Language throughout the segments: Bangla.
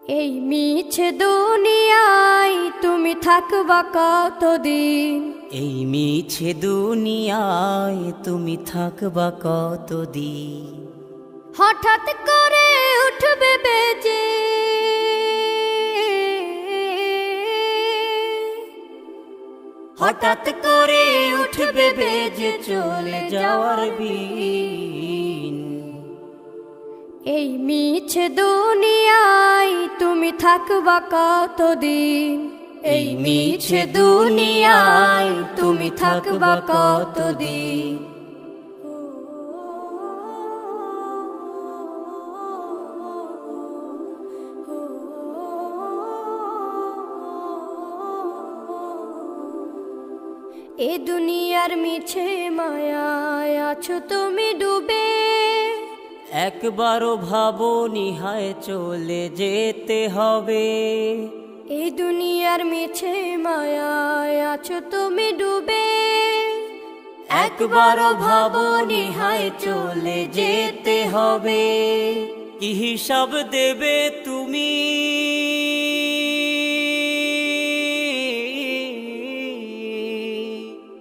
এই মিছে দুনিয়ায় তুমি থাকবা কতদিন? এই মিছে দুনিয়ায় তুমি থাকবা কতদিন? হঠাৎ করে উঠবে বেজে হঠাৎ করে উঠবে বেজে চলে যাওয়ার বিন। এই মিছে দুনিয়ায় তুমি থাকবা কতদিন? এই মিছে দুনিয়ায় তুমি থাকবা কতদিন? এ দুনিয়ার মিছে মায়ায় আছো তুমি ডুবে, একবারও ভাবোনি হায় চলে যেতে হবে। এই দুনিয়ার মিছে মায়ায় আছো তুমি ডুবে, একবারও ভাবোনি হায় চলে যেতে হবে। কি হিসাব দেবে তুমি?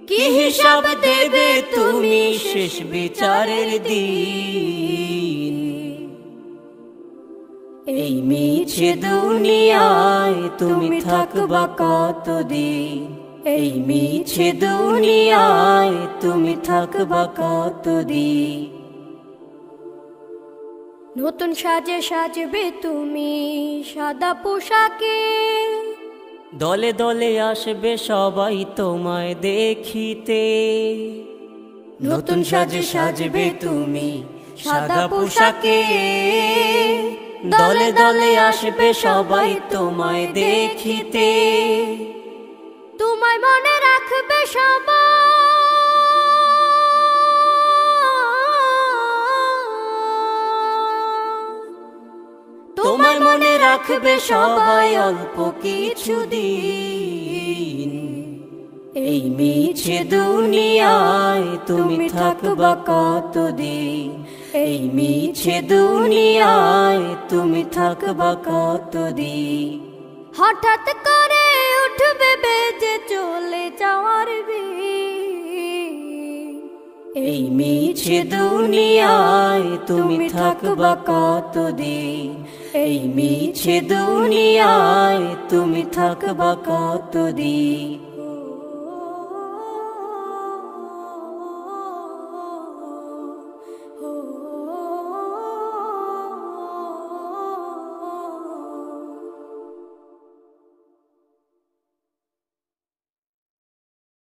কি হিসাব দেবে তুমি শেষ বিচারের দিন? এই মিছে দুনিয়ায় তুমি থাকবা কতদিন? এই মিছে দুনিয়ায় তুমি থাকবা কতদিন? নতুন সাজে সাজবে তুমি সাদা পোশাকে, দলে দলে আসবে সবাই তোমায় দেখিতে। নতুন সাজে সাজবে তুমি সাদা পোশাকে, দলে দলে আসবে সবাই তোমায় দেখিতে। তোমায় মনে রাখবে সবাই, তোমায় মনে রাখবে সবাই অল্প কিছুদিন। এই মিছে দুনিয়ায় তুমি থাকবা কতদিন? এই মিছে দুনিয়ায় তুমি থাকবা কতদিন? হঠাৎ করে উঠবে বেজে চলে যাওয়ার বিন। এই মিছে দুনিয়ায় তুমি থাকবা কতদিন? এই মিছে দুনিয়ায় তুমি থাকবা কতদিন?